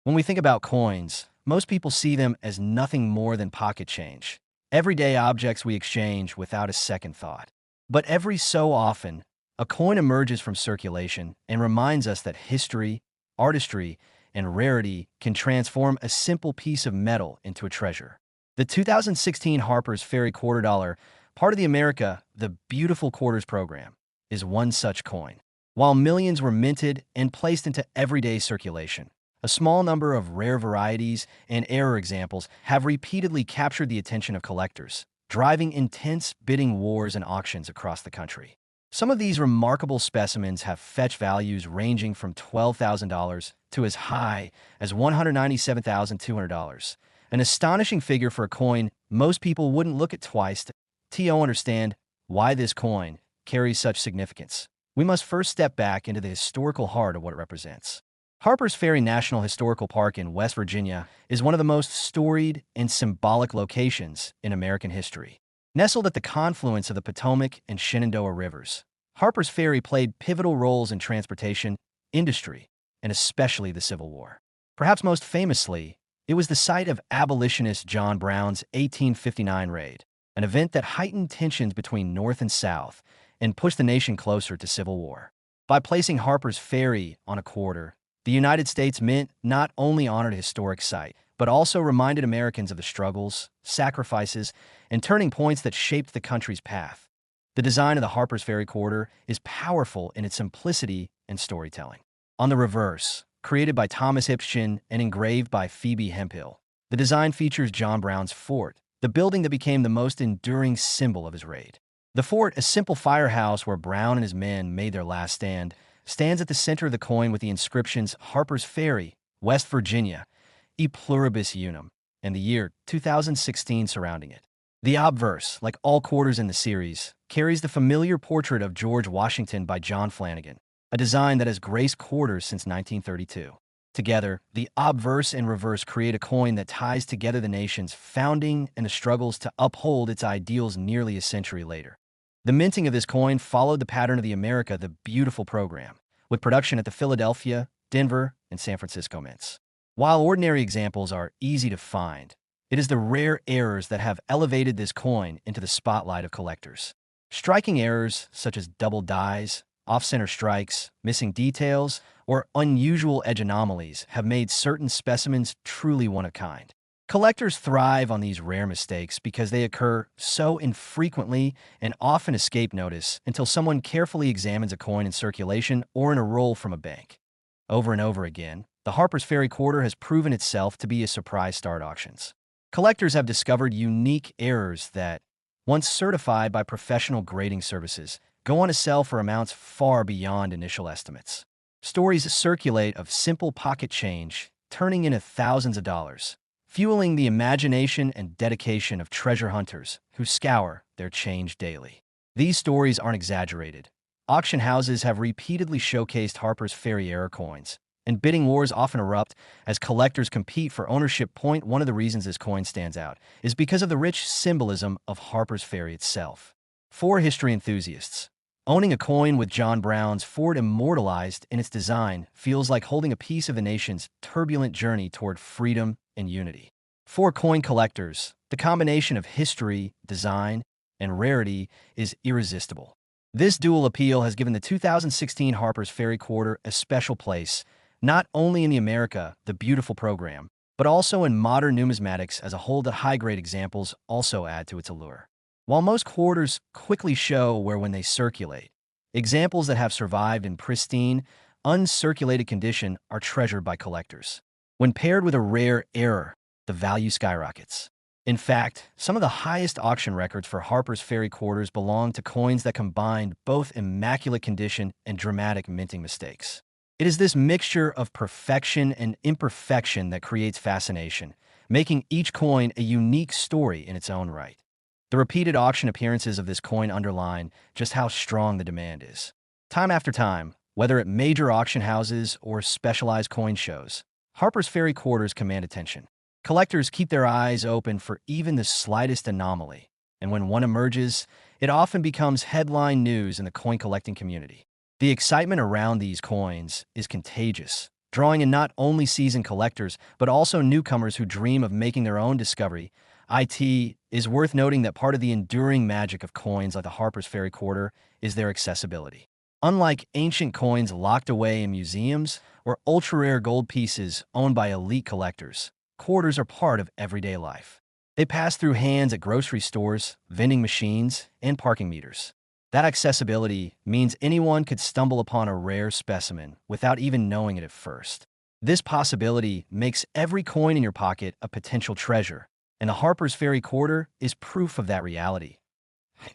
When we think about coins, most people see them as nothing more than pocket change, everyday objects we exchange without a second thought. But every so often, a coin emerges from circulation and reminds us that history, artistry, and rarity can transform a simple piece of metal into a treasure. The 2016 Harper's Ferry Quarter Dollar, part of the the Beautiful Quarters program, is one such coin. While millions were minted and placed into everyday circulation, a small number of rare varieties and error examples have repeatedly captured the attention of collectors, driving intense bidding wars and auctions across the country. Some of these remarkable specimens have fetch values ranging from $12,000 to as high as $197,200, an astonishing figure for a coin most people wouldn't look at twice. To understand why this coin carries such significance, we must first step back into the historical heart of what it represents. Harper's Ferry National Historical Park in West Virginia is one of the most storied and symbolic locations in American history. Nestled at the confluence of the Potomac and Shenandoah rivers, Harper's Ferry played pivotal roles in transportation, industry, and especially the Civil War. Perhaps most famously, it was the site of abolitionist John Brown's 1859 raid, an event that heightened tensions between North and South and pushed the nation closer to civil war. By placing Harper's Ferry on a quarter, the United States Mint not only honored a historic site, but also reminded Americans of the struggles, sacrifices, and turning points that shaped the country's path. The design of the Harper's Ferry Quarter is powerful in its simplicity and storytelling. On the reverse, created by Thomas Hipshin and engraved by Phoebe Hemphill, the design features John Brown's fort, the building that became the most enduring symbol of his raid. The fort, a simple firehouse where Brown and his men made their last stand, stands at the center of the coin with the inscriptions Harper's Ferry, West Virginia, E Pluribus Unum, and the year 2016 surrounding it. The obverse, like all quarters in the series, carries the familiar portrait of George Washington by John Flanagan, a design that has graced quarters since 1932. Together, the obverse and reverse create a coin that ties together the nation's founding and the struggles to uphold its ideals nearly a century later. The minting of this coin followed the pattern of the the Beautiful program, with production at the Philadelphia, Denver, and San Francisco mints. While ordinary examples are easy to find, it is the rare errors that have elevated this coin into the spotlight of collectors. Striking errors such as double dies, off-center strikes, missing details, or unusual edge anomalies have made certain specimens truly one-of-a-kind. Collectors thrive on these rare mistakes because they occur so infrequently and often escape notice until someone carefully examines a coin in circulation or in a roll from a bank. Over and over again, the Harper's Ferry Quarter has proven itself to be a surprise star at auctions. Collectors have discovered unique errors that, once certified by professional grading services, go on to sell for amounts far beyond initial estimates. Stories circulate of simple pocket change turning into thousands of dollars, fueling the imagination and dedication of treasure hunters who scour their change daily. These stories aren't exaggerated. Auction houses have repeatedly showcased Harper's Ferry era coins, and bidding wars often erupt as collectors compete for ownership. One of the reasons this coin stands out is because of the rich symbolism of Harper's Ferry itself. For history enthusiasts, owning a coin with John Brown's fort immortalized in its design feels like holding a piece of the nation's turbulent journey toward freedom and unity. For coin collectors, the combination of history, design, and rarity is irresistible. This dual appeal has given the 2016 Harper's Ferry Quarter a special place, not only in the Beautiful program, but also in modern numismatics as a whole. The high-grade examples also add to its allure. While most quarters quickly show wear when they circulate, examples that have survived in pristine, uncirculated condition are treasured by collectors. When paired with a rare error, the value skyrockets. In fact, some of the highest auction records for Harper's Ferry Quarters belong to coins that combined both immaculate condition and dramatic minting mistakes. It is this mixture of perfection and imperfection that creates fascination, making each coin a unique story in its own right. The repeated auction appearances of this coin underline just how strong the demand is. Time after time, whether at major auction houses or specialized coin shows, Harper's Ferry Quarters command attention. Collectors keep their eyes open for even the slightest anomaly, and when one emerges, it often becomes headline news in the coin collecting community. The excitement around these coins is contagious, drawing in not only seasoned collectors, but also newcomers who dream of making their own discovery. It is worth noting that part of the enduring magic of coins like the Harper's Ferry Quarter is their accessibility. Unlike ancient coins locked away in museums or ultra-rare gold pieces owned by elite collectors, quarters are part of everyday life. They pass through hands at grocery stores, vending machines, and parking meters. That accessibility means anyone could stumble upon a rare specimen without even knowing it at first. This possibility makes every coin in your pocket a potential treasure, and the Harper's Ferry Quarter is proof of that reality.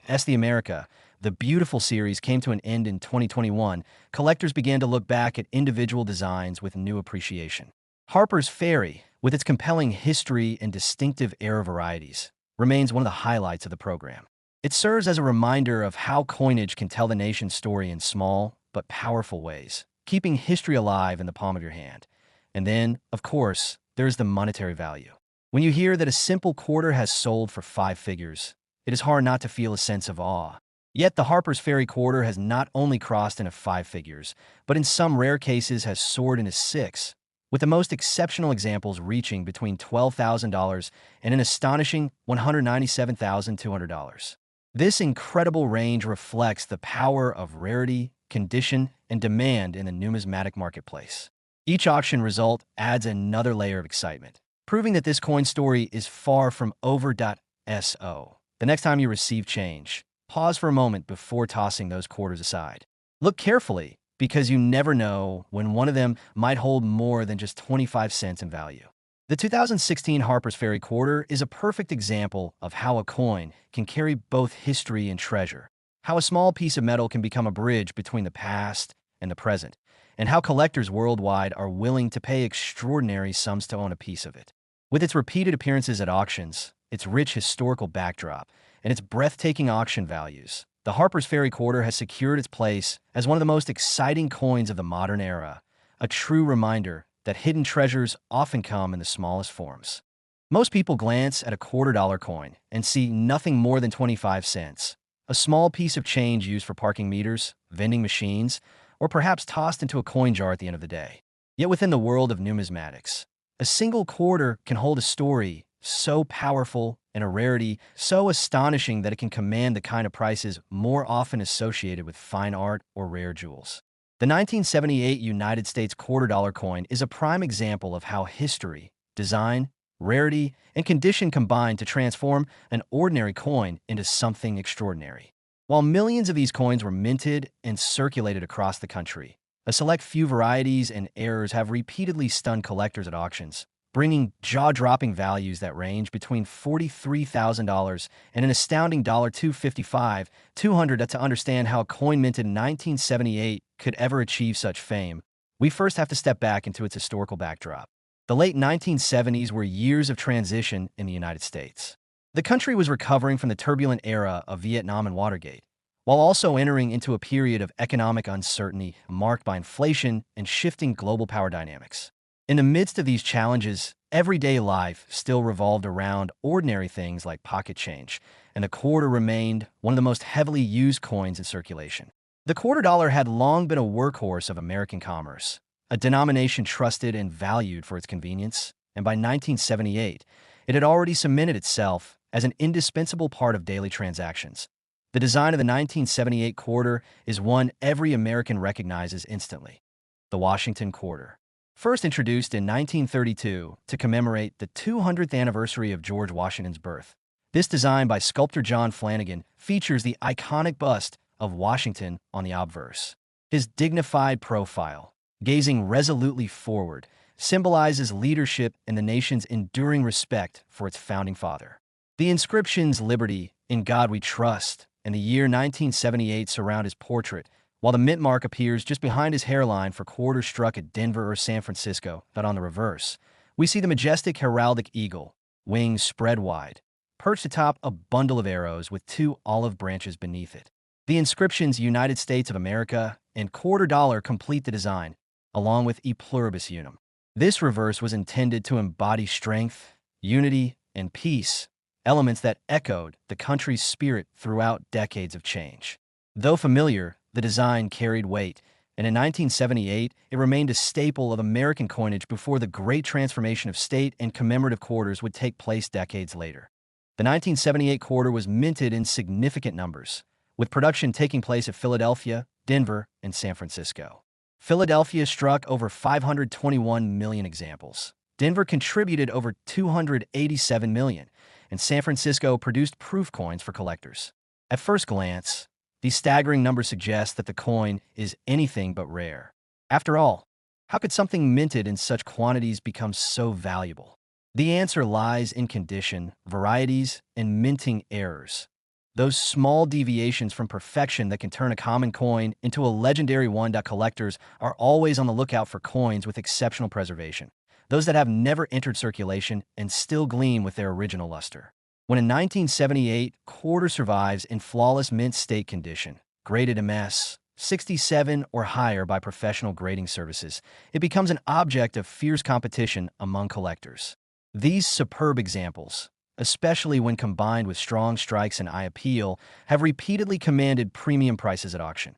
As the America, the beautiful series came to an end in 2021, collectors began to look back at individual designs with new appreciation. Harper's Ferry, with its compelling history and distinctive era varieties, remains one of the highlights of the program. It serves as a reminder of how coinage can tell the nation's story in small but powerful ways, keeping history alive in the palm of your hand. And then, of course, there's the monetary value. When you hear that a simple quarter has sold for 5 figures, it is hard not to feel a sense of awe. Yet the Harper's Ferry Quarter has not only crossed into 5 figures, but in some rare cases has soared into 6, with the most exceptional examples reaching between $12,000 and an astonishing $197,200. This incredible range reflects the power of rarity, condition, and demand in the numismatic marketplace. Each auction result adds another layer of excitement, proving that this coin story is far from over.so. The next time you receive change, pause for a moment before tossing those quarters aside. Look carefully, because you never know when one of them might hold more than just 25 cents in value. The 2016 Harper's Ferry Quarter is a perfect example of how a coin can carry both history and treasure, how a small piece of metal can become a bridge between the past and the present, and how collectors worldwide are willing to pay extraordinary sums to own a piece of it. With its repeated appearances at auctions, its rich historical backdrop, and its breathtaking auction values, the Harper's Ferry Quarter has secured its place as one of the most exciting coins of the modern era, a true reminder that hidden treasures often come in the smallest forms. Most people glance at a $quarter coin and see nothing more than 25 cents, a small piece of change used for parking meters, vending machines, or perhaps tossed into a coin jar at the end of the day. Yet within the world of numismatics, a single quarter can hold a story so powerful and a rarity so astonishing that it can command the kind of prices more often associated with fine art or rare jewels. The 1978 United States $quarter coin is a prime example of how history, design, rarity, and condition combine to transform an ordinary coin into something extraordinary. While millions of these coins were minted and circulated across the country, a select few varieties and errors have repeatedly stunned collectors at auctions, bringing jaw-dropping values that range between $43,000 and an astounding $255,200. To understand how a coin minted in 1978 could ever achieve such fame, we first have to step back into its historical backdrop. The late 1970s were years of transition in the United States. The country was recovering from the turbulent era of Vietnam and Watergate, while also entering into a period of economic uncertainty marked by inflation and shifting global power dynamics. In the midst of these challenges, everyday life still revolved around ordinary things like pocket change, and the quarter remained one of the most heavily used coins in circulation. The $quarter had long been a workhorse of American commerce, a denomination trusted and valued for its convenience, and by 1978, it had already cemented itself as an indispensable part of daily transactions. The design of the 1978 quarter is one every American recognizes instantly: the Washington Quarter. First introduced in 1932 to commemorate the 200th anniversary of George Washington's birth, this design by sculptor John Flanagan features the iconic bust of Washington on the obverse. His dignified profile, gazing resolutely forward, symbolizes leadership and the nation's enduring respect for its founding father. The inscriptions "Liberty," "In God We Trust," and the year 1978 surround his portrait, while the mint mark appears just behind his hairline for quarters struck at Denver or San Francisco. But on the reverse, we see the majestic heraldic eagle, wings spread wide, perched atop a bundle of arrows with 2 olive branches beneath it. The inscriptions "United States of America" and $quarter complete the design, along with "E Pluribus Unum." This reverse was intended to embody strength, unity, and peace, elements that echoed the country's spirit throughout decades of change. Though familiar, the design carried weight, and in 1978, it remained a staple of American coinage before the great transformation of state and commemorative quarters would take place decades later. The 1978 quarter was minted in significant numbers, with production taking place at Philadelphia, Denver, and San Francisco. Philadelphia struck over 521 million examples. Denver contributed over 287 million, and San Francisco produced proof coins for collectors. At first glance, these staggering numbers suggest that the coin is anything but rare. After all, how could something minted in such quantities become so valuable? The answer lies in condition, varieties, and minting errors. Those small deviations from perfection that can turn a common coin into a legendary one. Collectors are always on the lookout for coins with exceptional preservation, those that have never entered circulation and still gleam with their original luster. When a 1978 quarter survives in flawless mint state condition, graded MS 67 or higher by professional grading services, it becomes an object of fierce competition among collectors. These superb examples, especially when combined with strong strikes and eye appeal, have repeatedly commanded premium prices at auction.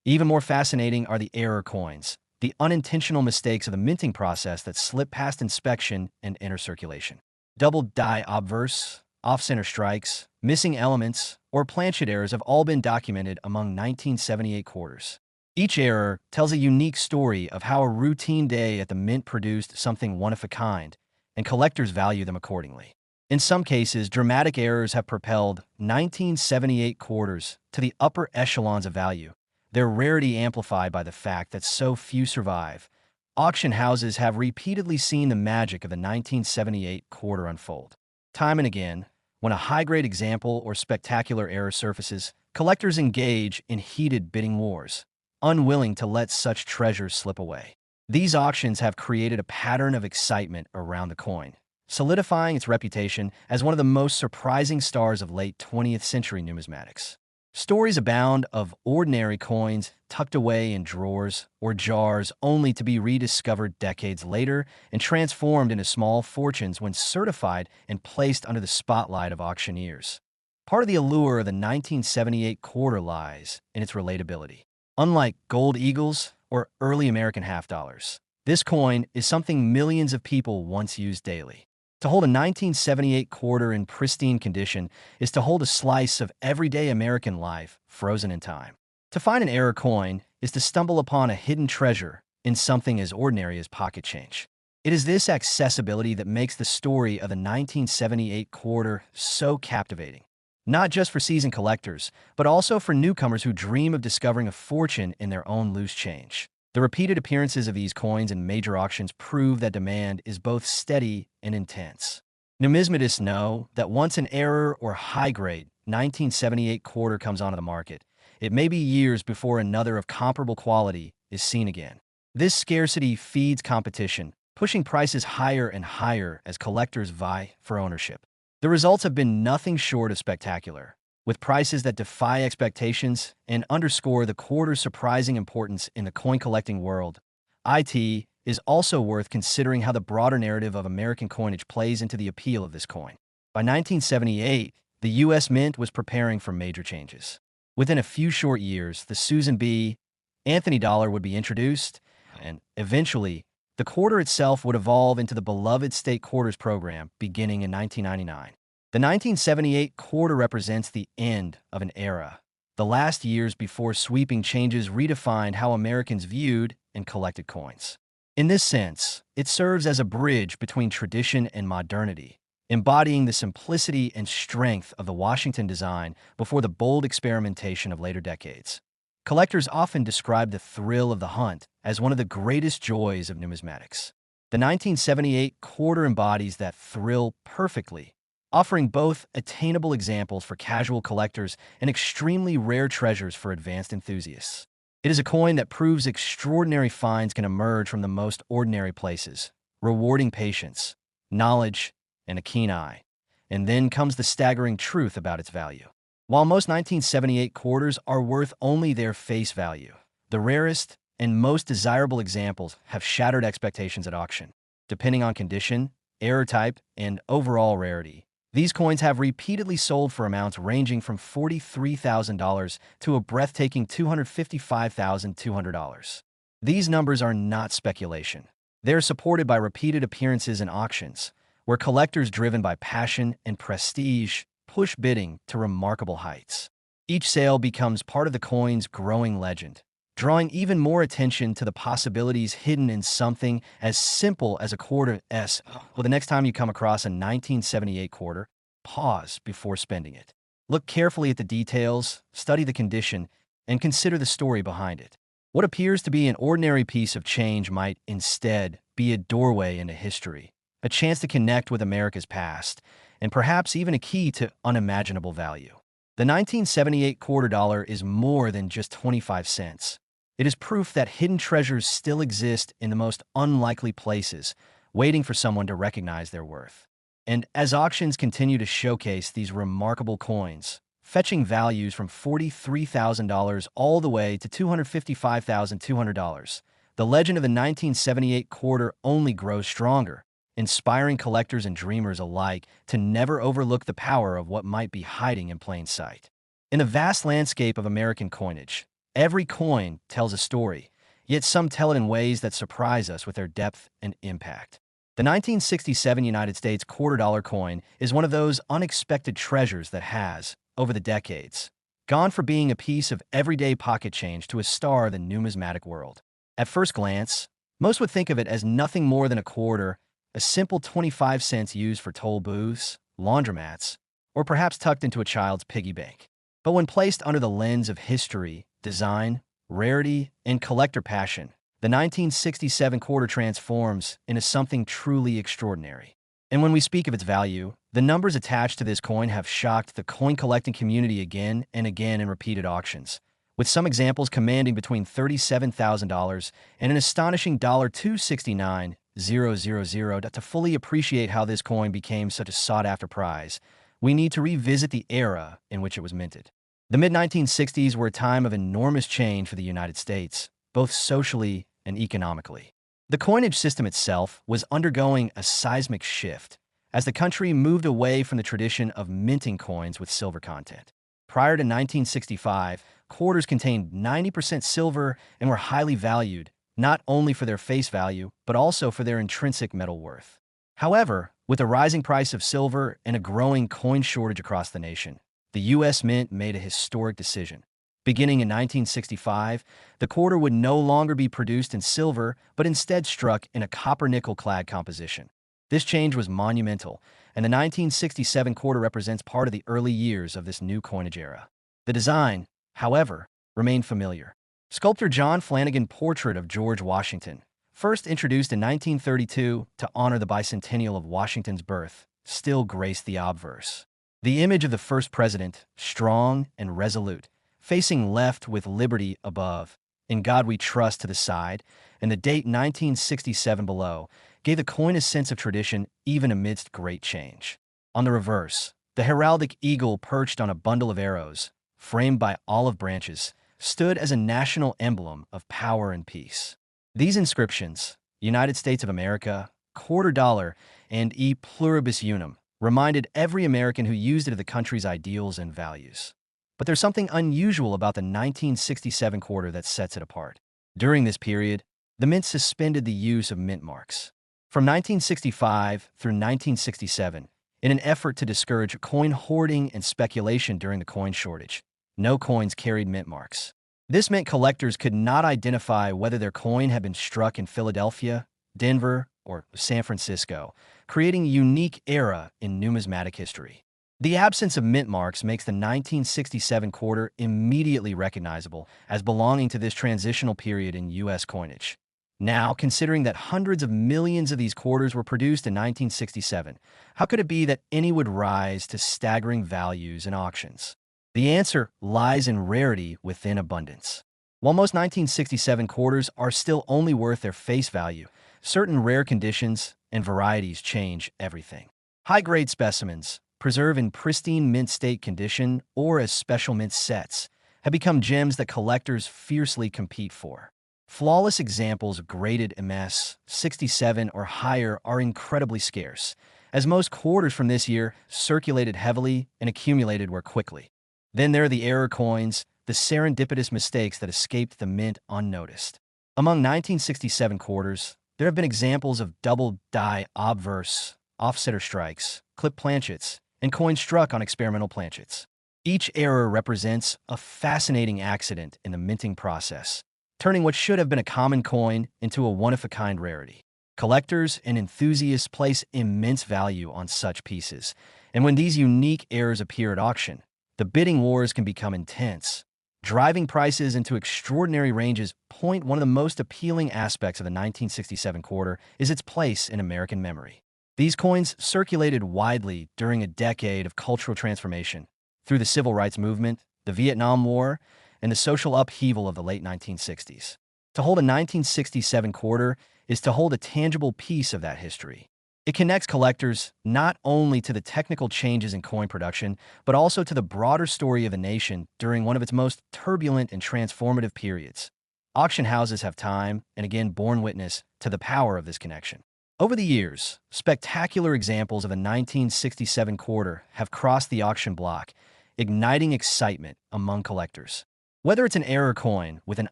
Even more fascinating are the error coins, the unintentional mistakes of the minting process that slip past inspection and enter circulation. Double die obverse, off-center strikes, missing elements, or planchet errors have all been documented among 1978 quarters. Each error tells a unique story of how a routine day at the mint produced something one-of-a-kind, and collectors value them accordingly. In some cases, dramatic errors have propelled 1978 quarters to the upper echelons of value, their rarity amplified by the fact that so few survive. Auction houses have repeatedly seen the magic of the 1978 quarter unfold. Time and again, when a high-grade example or spectacular error surfaces, collectors engage in heated bidding wars, unwilling to let such treasures slip away. These auctions have created a pattern of excitement around the coin, solidifying its reputation as one of the most surprising stars of late 20th century numismatics. Stories abound of ordinary coins tucked away in drawers or jars only to be rediscovered decades later and transformed into small fortunes when certified and placed under the spotlight of auctioneers. Part of the allure of the 1978 quarter lies in its relatability. Unlike gold eagles or early American half dollars, this coin is something millions of people once used daily. To hold a 1978 quarter in pristine condition is to hold a slice of everyday American life frozen in time. To find an error coin is to stumble upon a hidden treasure in something as ordinary as pocket change. It is this accessibility that makes the story of the 1978 quarter so captivating, not just for seasoned collectors, but also for newcomers who dream of discovering a fortune in their own loose change. The repeated appearances of these coins in major auctions prove that demand is both steady and intense. Numismatists know that once an error or high-grade 1978 quarter comes onto the market, it may be years before another of comparable quality is seen again. This scarcity feeds competition, pushing prices higher and higher as collectors vie for ownership. The results have been nothing short of spectacular, with prices that defy expectations and underscore the quarter's surprising importance in the coin-collecting world. It is also worth considering how the broader narrative of American coinage plays into the appeal of this coin. By 1978, the U.S. Mint was preparing for major changes. Within a few short years, the Susan B. Anthony dollar would be introduced, and eventually, the quarter itself would evolve into the beloved state quarters program beginning in 1999. The 1978 quarter represents the end of an era, the last years before sweeping changes redefined how Americans viewed and collected coins. In this sense, it serves as a bridge between tradition and modernity, embodying the simplicity and strength of the Washington design before the bold experimentation of later decades. Collectors often describe the thrill of the hunt as one of the greatest joys of numismatics. The 1978 quarter embodies that thrill perfectly, offering both attainable examples for casual collectors and extremely rare treasures for advanced enthusiasts. It is a coin that proves extraordinary finds can emerge from the most ordinary places, rewarding patience, knowledge, and a keen eye. And then comes the staggering truth about its value. While most 1978 quarters are worth only their face value, the rarest and most desirable examples have shattered expectations at auction. Depending on condition, error type, and overall rarity, these coins have repeatedly sold for amounts ranging from $43,000 to a breathtaking $255,200. These numbers are not speculation. They are supported by repeated appearances in auctions, where collectors driven by passion and prestige push bidding to remarkable heights. Each sale becomes part of the coin's growing legend, drawing even more attention to the possibilities hidden in something as simple as a quarter S. Well, the next time you come across a 1978 quarter, pause before spending it. Look carefully at the details, study the condition, and consider the story behind it. What appears to be an ordinary piece of change might instead be a doorway into history, a chance to connect with America's past, and perhaps even a key to unimaginable value. The 1978 quarter dollar is more than just 25 cents. It is proof that hidden treasures still exist in the most unlikely places, waiting for someone to recognize their worth. And as auctions continue to showcase these remarkable coins, fetching values from $43,000 all the way to $255,200, the legend of the 1978 quarter only grows stronger, inspiring collectors and dreamers alike to never overlook the power of what might be hiding in plain sight. In the vast landscape of American coinage, every coin tells a story, yet some tell it in ways that surprise us with their depth and impact. The 1967 United States quarter dollar coin is one of those unexpected treasures that has, over the decades, gone from being a piece of everyday pocket change to a star of the numismatic world. At first glance, most would think of it as nothing more than a quarter, a simple 25 cents used for toll booths, laundromats, or perhaps tucked into a child's piggy bank. But when placed under the lens of history, design, rarity, and collector passion, the 1967 quarter transforms into something truly extraordinary. And when we speak of its value, the numbers attached to this coin have shocked the coin collecting community again and again in repeated auctions, with some examples commanding between $37,000 and an astonishing $269,000. To fully appreciate how this coin became such a sought-after prize, we need to revisit the era in which it was minted. The mid-1960s were a time of enormous change for the United States, both socially and economically. The coinage system itself was undergoing a seismic shift as the country moved away from the tradition of minting coins with silver content. Prior to 1965, quarters contained 90% silver and were highly valued, not only for their face value, but also for their intrinsic metal worth. However, with the rising price of silver and a growing coin shortage across the nation, the U.S. Mint made a historic decision. Beginning in 1965, the quarter would no longer be produced in silver, but instead struck in a copper-nickel clad composition. This change was monumental, and the 1967 quarter represents part of the early years of this new coinage era. The design, however, remained familiar. Sculptor John Flanagan's portrait of George Washington, first introduced in 1932 to honor the bicentennial of Washington's birth, still graced the obverse. The image of the first president, strong and resolute, facing left with liberty above, "In God We Trust" to the side, and the date 1967 below, gave the coin a sense of tradition even amidst great change. On the reverse, the heraldic eagle perched on a bundle of arrows, framed by olive branches, stood as a national emblem of power and peace. These inscriptions, United States of America, quarter dollar, and E pluribus unum, reminded every American who used it of the country's ideals and values. But there's something unusual about the 1967 quarter that sets it apart. During this period, the Mint suspended the use of mint marks. From 1965 through 1967, in an effort to discourage coin hoarding and speculation during the coin shortage, no coins carried mint marks. This meant collectors could not identify whether their coin had been struck in Philadelphia, Denver, or San Francisco, creating a unique era in numismatic history. The absence of mint marks makes the 1967 quarter immediately recognizable as belonging to this transitional period in U.S. coinage. Now, considering that hundreds of millions of these quarters were produced in 1967, how could it be that any would rise to staggering values in auctions? The answer lies in rarity within abundance. While most 1967 quarters are still only worth their face value, certain rare conditions and varieties change everything. High-grade specimens, preserved in pristine mint state condition or as special mint sets, have become gems that collectors fiercely compete for. Flawless examples of graded MS 67 or higher are incredibly scarce, as most quarters from this year circulated heavily and accumulated were quickly. Then there are the error coins, the serendipitous mistakes that escaped the mint unnoticed. Among 1967 quarters, there have been examples of double-die obverse, offsetter strikes, clip planchets, and coins struck on experimental planchets. Each error represents a fascinating accident in the minting process, turning what should have been a common coin into a one-of-a-kind rarity. Collectors and enthusiasts place immense value on such pieces, and when these unique errors appear at auction, the bidding wars can become intense, driving prices into extraordinary ranges. One of the most appealing aspects of the 1967 quarter is its place in American memory. These coins circulated widely during a decade of cultural transformation through the Civil Rights Movement, the Vietnam War, and the social upheaval of the late 1960s. To hold a 1967 quarter is to hold a tangible piece of that history. It connects collectors not only to the technical changes in coin production, but also to the broader story of the nation during one of its most turbulent and transformative periods. Auction houses have time and again borne witness to the power of this connection. Over the years, spectacular examples of the 1967 quarter have crossed the auction block, igniting excitement among collectors. Whether it's an error coin with an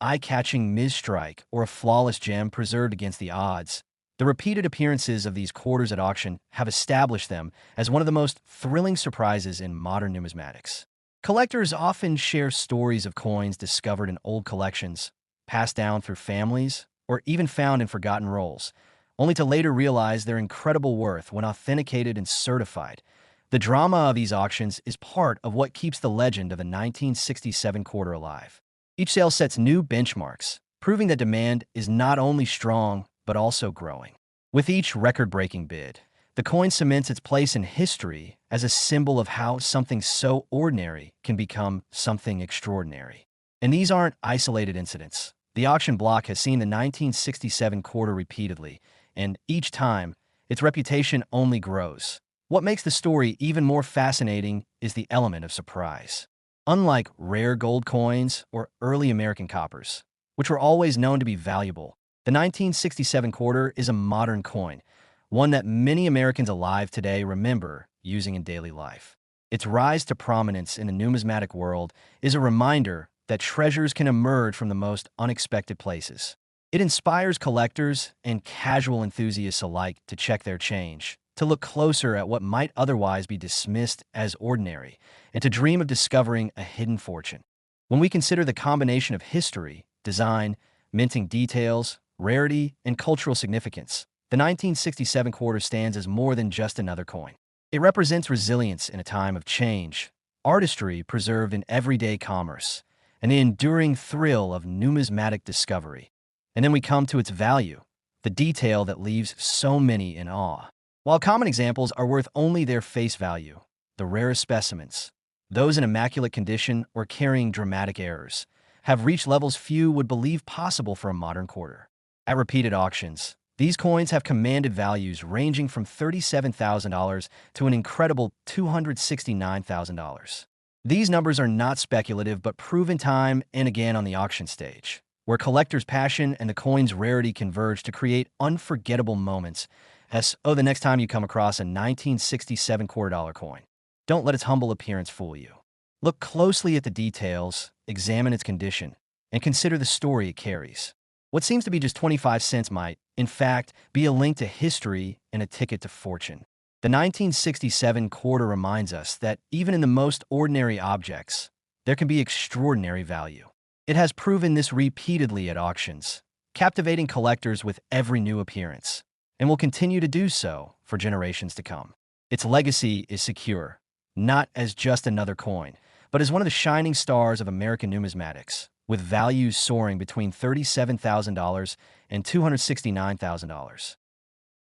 eye-catching mis-strike or a flawless gem preserved against the odds, the repeated appearances of these quarters at auction have established them as one of the most thrilling surprises in modern numismatics. Collectors often share stories of coins discovered in old collections, passed down through families, or even found in forgotten rolls, only to later realize their incredible worth when authenticated and certified. The drama of these auctions is part of what keeps the legend of the 1967 quarter alive. Each sale sets new benchmarks, proving that demand is not only strong, but also growing. With each record-breaking bid, the coin cements its place in history as a symbol of how something so ordinary can become something extraordinary. And these aren't isolated incidents. The auction block has seen the 1967 quarter repeatedly, and each time, its reputation only grows. What makes the story even more fascinating is the element of surprise. Unlike rare gold coins or early American coppers, which were always known to be valuable, the 1967 quarter is a modern coin, one that many Americans alive today remember using in daily life. Its rise to prominence in the numismatic world is a reminder that treasures can emerge from the most unexpected places. It inspires collectors and casual enthusiasts alike to check their change, to look closer at what might otherwise be dismissed as ordinary, and to dream of discovering a hidden fortune. When we consider the combination of history, design, minting details, rarity, and cultural significance, the 1967 quarter stands as more than just another coin. It represents resilience in a time of change, artistry preserved in everyday commerce, and the enduring thrill of numismatic discovery. And then we come to its value, the detail that leaves so many in awe. While common examples are worth only their face value, the rarest specimens, those in immaculate condition or carrying dramatic errors, have reached levels few would believe possible for a modern quarter. At repeated auctions, these coins have commanded values ranging from $37,000 to an incredible $269,000. These numbers are not speculative but proven time and again on the auction stage, where collectors' passion and the coin's rarity converge to create unforgettable moments. The next time you come across a 1967 $quarter coin, don't let its humble appearance fool you. Look closely at the details, examine its condition, and consider the story it carries. What seems to be just 25 cents might, in fact, be a link to history and a ticket to fortune. The 1967 quarter reminds us that even in the most ordinary objects, there can be extraordinary value. It has proven this repeatedly at auctions, captivating collectors with every new appearance, and will continue to do so for generations to come. Its legacy is secure, not as just another coin, but as one of the shining stars of American numismatics, with values soaring between $37,000 and $269,000.